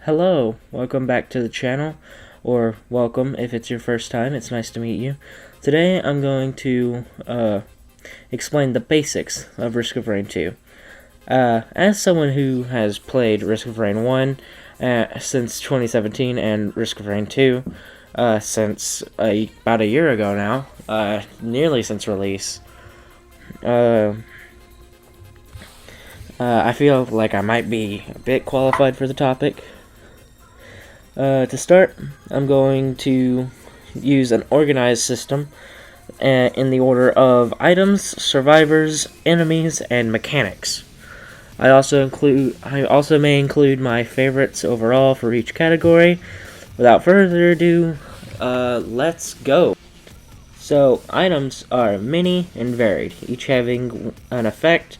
Hello, welcome back to the channel, or welcome if it's your first time. It's nice to meet you. Today I'm going to explain the basics of Risk of Rain 2. As someone who has played Risk of Rain 1 since 2017 and Risk of Rain 2 since about a year ago now, nearly since release, I feel like I might be a bit qualified for the topic. To start, I'm going to use an organized system in the order of items, survivors, enemies, and mechanics. I also may include my favorites overall for each category. Without further ado, let's go. So, items are many and varied, each having an effect.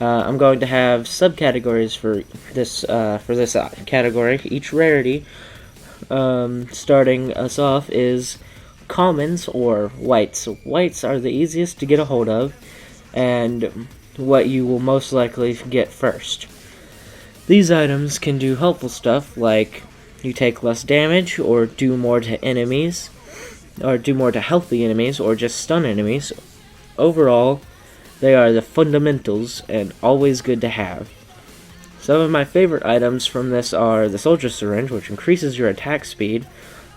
I'm going to have subcategories for this category. Each rarity, starting us off, is commons or whites. Whites are the easiest to get a hold of, and what you will most likely get first. These items can do helpful stuff like you take less damage, or do more to enemies, or do more to healthy enemies, or just stun enemies. Overall, they are the fundamentals and always good to have. Some of my favorite items from this are the Soldier Syringe, which increases your attack speed,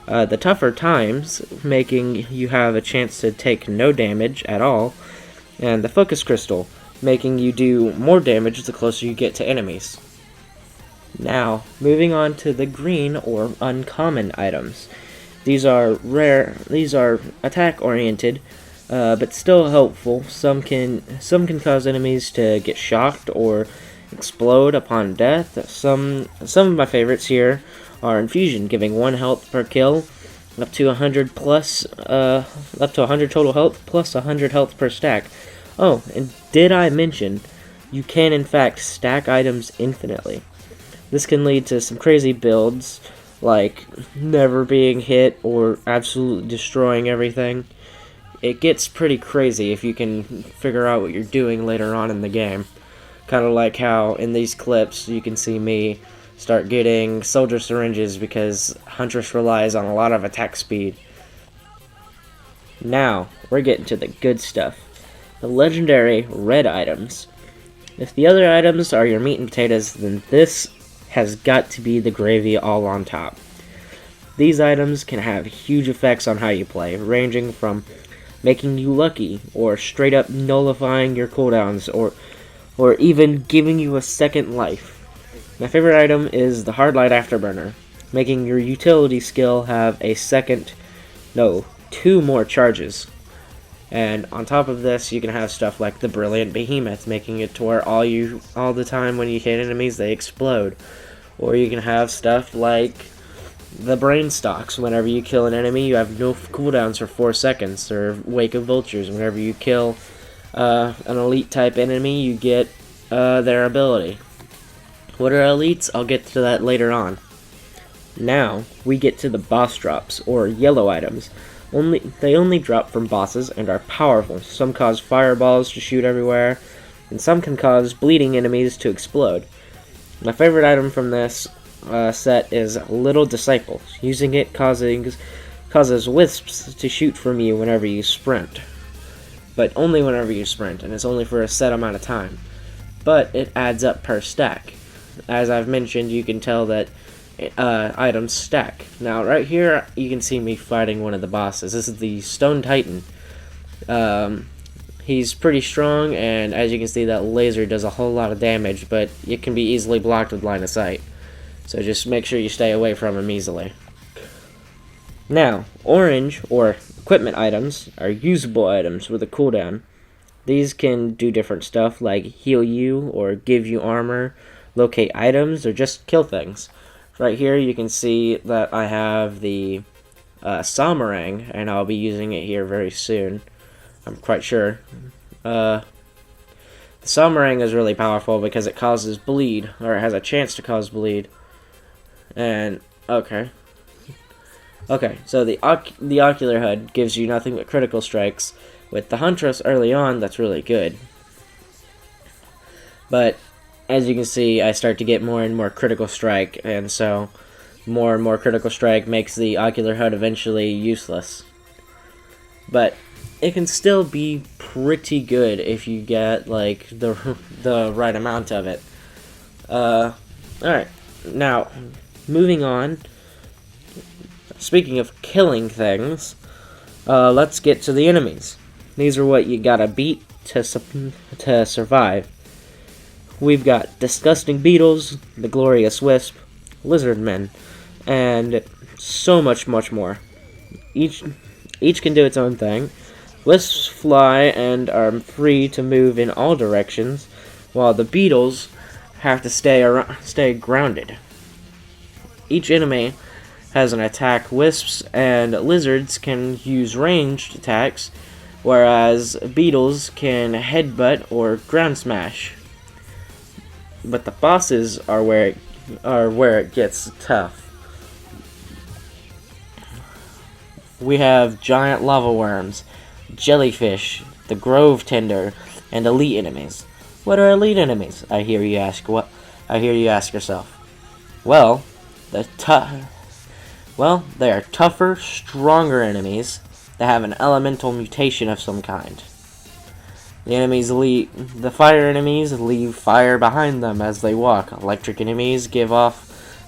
the Tougher Times, making you have a chance to take no damage at all, and the Focus Crystal, making you do more damage the closer you get to enemies. Now, moving on to the green or uncommon items. These are attack oriented, but still helpful. Some can cause enemies to get shocked or explode upon death. Some of my favorites here are Infusion, giving 1 health per kill, up to 100 total health, plus 100 health per stack. Oh, and did I mention, you can in fact stack items infinitely. This can lead to some crazy builds, like never being hit or absolutely destroying everything. It gets pretty crazy if you can figure out what you're doing later on in the game. Kind of like how in these clips you can see me start getting Soldier Syringes because Huntress relies on a lot of attack speed. Now, we're getting to the good stuff. The legendary red items. If the other items are your meat and potatoes, then this has got to be the gravy all on top. These items can have huge effects on how you play, ranging from making you lucky, or straight up nullifying your cooldowns, or even giving you a second life. My favorite item is the Hard Light Afterburner, making your utility skill have two more charges. And on top of this, you can have stuff like the Brilliant Behemoth, making it to where all the time when you hit enemies, they explode. Or you can have stuff like the Brain Stalks. Whenever you kill an enemy, you have no cooldowns for 4 seconds. Or Wake of Vultures. Whenever you kill an elite type enemy, you get their ability. What are elites? I'll get to that later on. Now, we get to the boss drops, or yellow items. They only drop from bosses and are powerful. Some cause fireballs to shoot everywhere, and some can cause bleeding enemies to explode. My favorite item from this set is Little Disciple. Using it causes wisps to shoot from you whenever you sprint. But only whenever you sprint, and it's only for a set amount of time. But it adds up per stack. As I've mentioned, you can tell that items stack. Now, right here, you can see me fighting one of the bosses. This is the Stone Titan. He's pretty strong, and as you can see, that laser does a whole lot of damage, but it can be easily blocked with line of sight. So just make sure you stay away from him easily. Now, orange, or equipment items, are usable items with a cooldown. These can do different stuff, like heal you, or give you armor, locate items, or just kill things. Right here, you can see that I have the Samarang, and I'll be using it here very soon. I'm quite sure. The Samarang is really powerful because it causes bleed, or it has a chance to cause bleed. And, okay, so the Ocular HUD gives you nothing but critical strikes. With the Huntress early on, that's really good. But as you can see, I start to get more and more critical strike, and so more and more critical strike makes the ocular HUD eventually useless. But it can still be pretty good if you get like the right amount of it. Alright, now moving on. Speaking of killing things, let's get to the enemies. These are what you gotta beat to survive. We've got disgusting beetles, the glorious wisp, lizard men, and so much more. Each can do its own thing. Wisps fly and are free to move in all directions, while the beetles have to stay grounded. Each enemy has an attack. Wisps and lizards can use ranged attacks, whereas beetles can headbutt or ground smash. But the bosses are where it gets tough. We have giant lava worms, jellyfish, the grove tender, and elite enemies. What are elite enemies? I hear you ask yourself. Well, they are tougher, stronger enemies that have an elemental mutation of some kind. The fire enemies leave fire behind them as they walk. Electric enemies give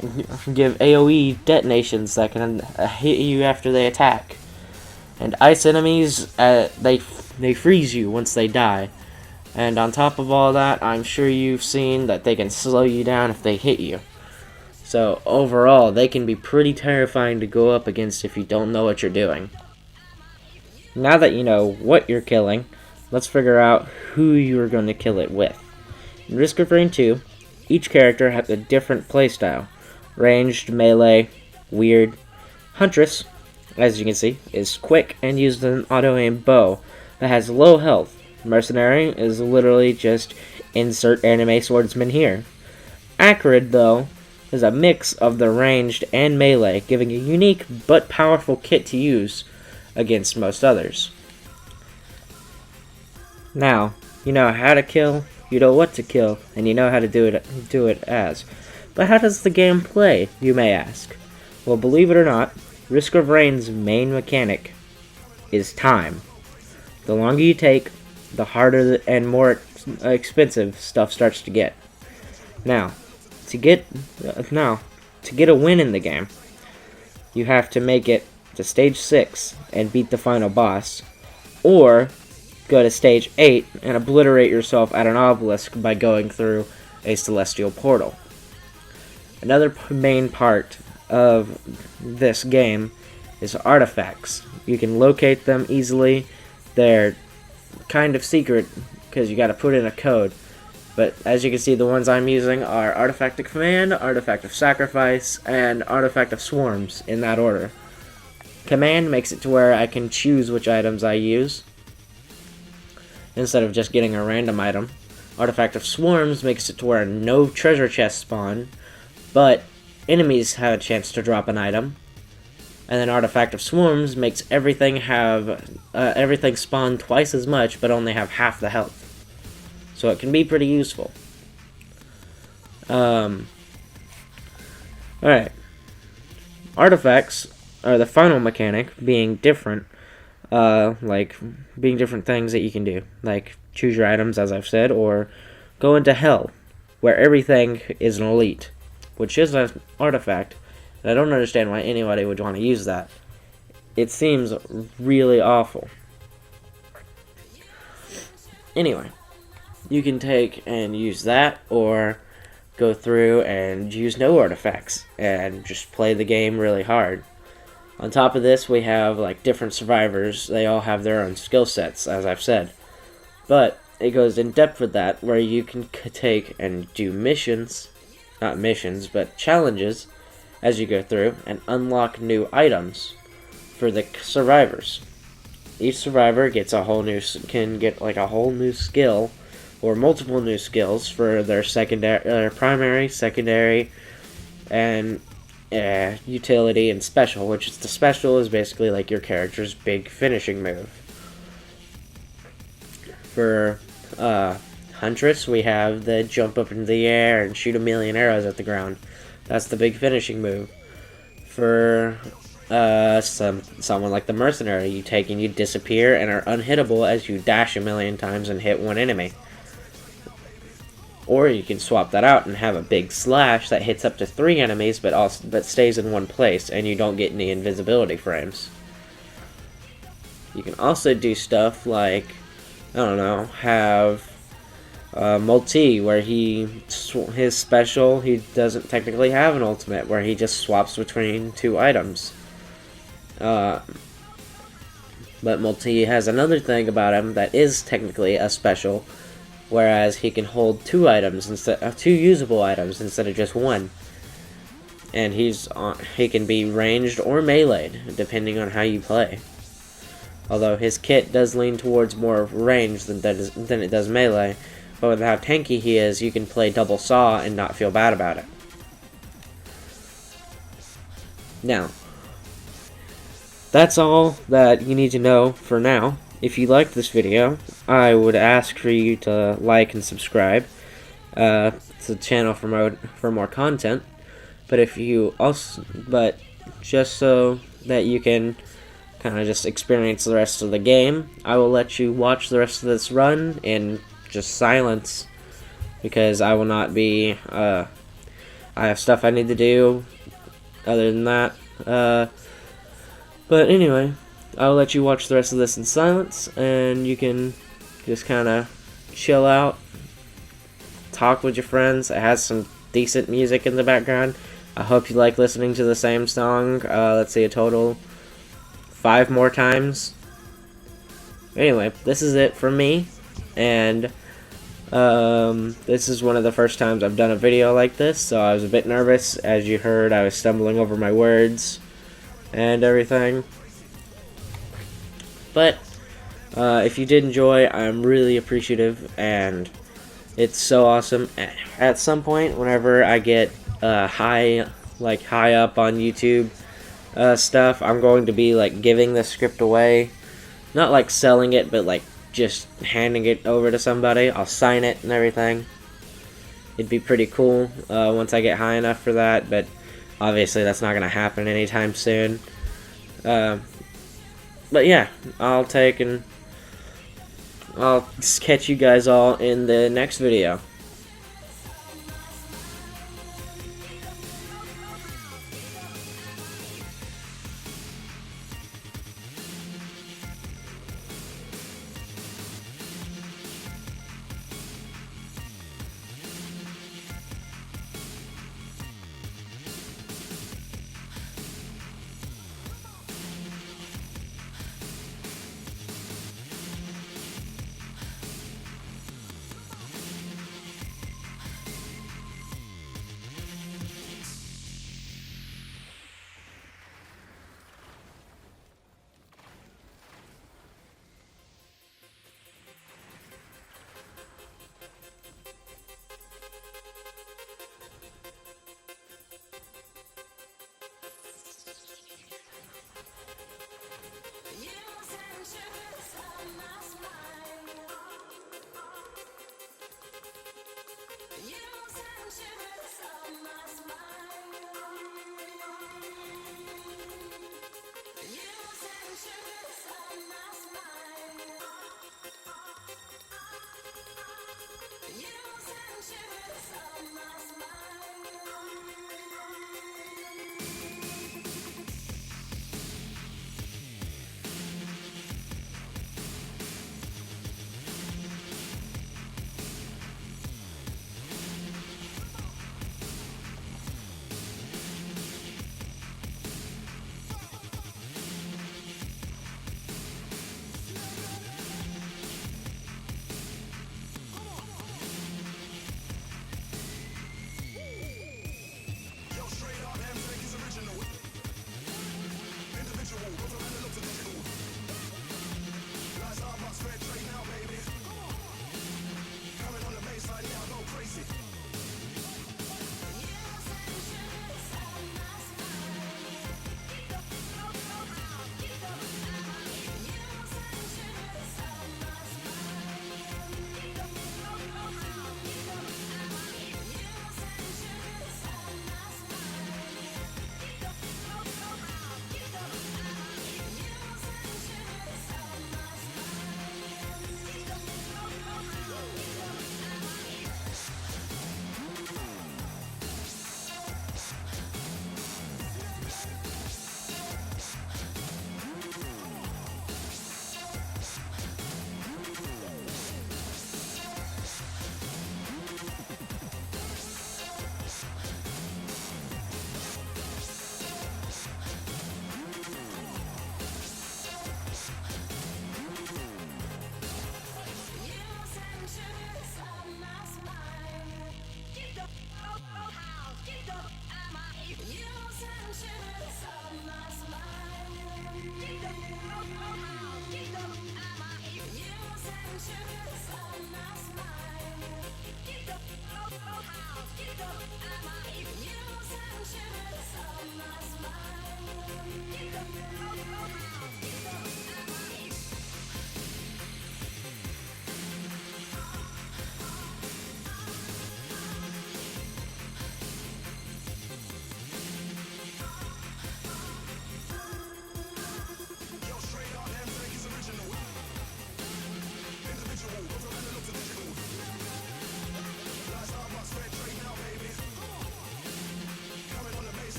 AoE detonations that can hit you after they attack. And ice enemies, they freeze you once they die. And on top of all that, I'm sure you've seen that they can slow you down if they hit you. So overall, they can be pretty terrifying to go up against if you don't know what you're doing. Now that you know what you're killing, let's figure out who you're going to kill it with. In Risk of Rain 2, each character has a different playstyle. Ranged, melee, weird. Huntress, as you can see, is quick and uses an auto-aim bow that has low health. Mercenary is literally just insert anime swordsman here. Acrid, though, is a mix of the ranged and melee, giving a unique but powerful kit to use against most others. Now, you know how to kill, you know what to kill, and you know how to do it as. But how does the game play, you may ask? Well, believe it or not, Risk of Rain's main mechanic is time. The longer you take, the harder and more expensive stuff starts to get. Now, to get a win in the game, you have to make it to stage 6 and beat the final boss, or go to stage 8 and obliterate yourself at an obelisk by going through a celestial portal. Another main part of this game is artifacts. You can locate them easily. They're kind of secret because you got to put in a code. But as you can see, the ones I'm using are Artifact of Command, Artifact of Sacrifice, and Artifact of Swarms in that order. Command makes it to where I can choose which items I use instead of just getting a random item. Artifact of Swarms makes it to where no treasure chests spawn, but enemies have a chance to drop an item. And then Artifact of Swarms makes everything spawn twice as much, but only have half the health. So it can be pretty useful. Alright. Artifacts are the final mechanic, being different things that you can do. Like, choose your items, as I've said, or go into Hell, where everything is an elite, which is an artifact. And I don't understand why anybody would want to use that. It seems really awful. Anyway, you can take and use that, or go through and use no artifacts and just play the game really hard. On top of this, we have like different survivors. They all have their own skill sets, as I've said. But it goes in depth with that, where you can take and do missions, not missions, but challenges as you go through, and unlock new items for the survivors. Each survivor gets can get like a whole new skill, or multiple new skills for their primary, secondary, and utility and special, which is the special is basically like your character's big finishing move. For Huntress, we have the jump up into the air and shoot a million arrows at the ground. That's the big finishing move. for someone like the Mercenary. You take and you disappear and are unhittable as you dash a million times and hit one enemy. Or you can swap that out and have a big slash that hits up to 3 enemies but stays in one place and you don't get any invisibility frames. You can also do stuff like, I don't know, have Multi, where his special, he doesn't technically have an ultimate, where he just swaps between 2 items. But Multi has another thing about him that is technically a special, whereas he can hold 2 items instead of 2 usable items instead of just 1. And he can be ranged or meleeed depending on how you play. Although his kit does lean towards more range than it does melee, but with how tanky he is, you can play double saw and not feel bad about it. Now, that's all that you need to know for now. If you liked this video, I would ask for you to like and subscribe to the channel for more content. But just so that you can kind of just experience the rest of the game, I will let you watch the rest of this run in just silence, because I will not be. I have stuff I need to do. Other than that, but anyway. I'll let you watch the rest of this in silence, and you can just kind of chill out, talk with your friends. It has some decent music in the background. I hope you like listening to the same song, let's see, a total 5 more times. Anyway, this is it from me, and this is one of the first times I've done a video like this, so I was a bit nervous. As you heard, I was stumbling over my words and everything. But if you did enjoy, I'm really appreciative, and it's so awesome. At some point, whenever I get high up on YouTube stuff, I'm going to be like giving the script away, not like selling it, but like just handing it over to somebody. I'll sign it and everything. It'd be pretty cool once I get high enough for that, but obviously that's not gonna happen anytime soon. But yeah, I'll catch you guys all in the next video.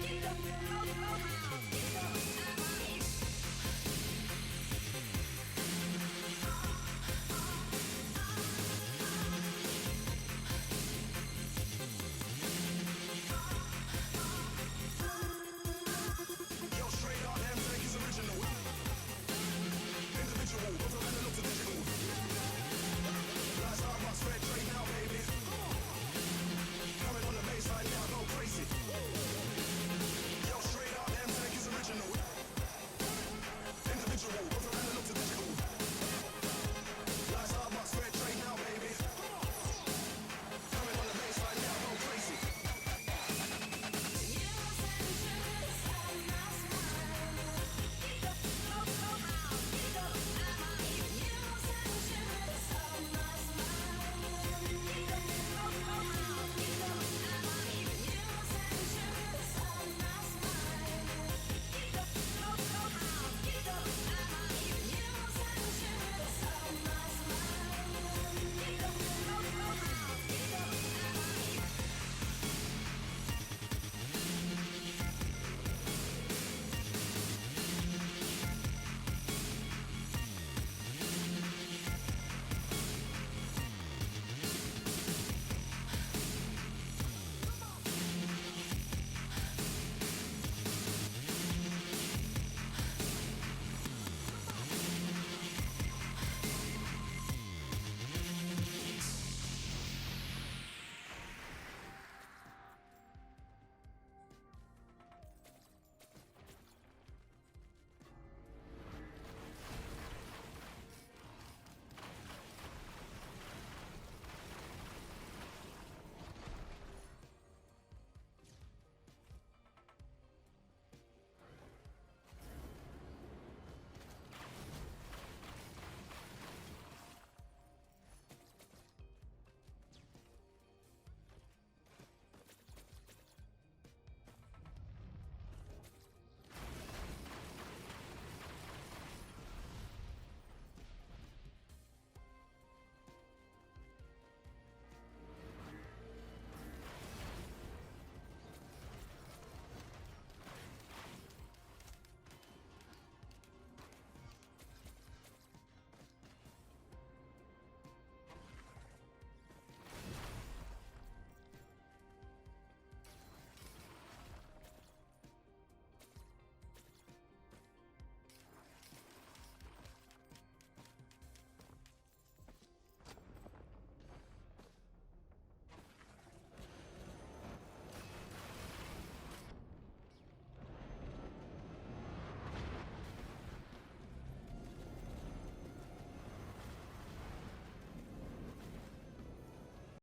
Get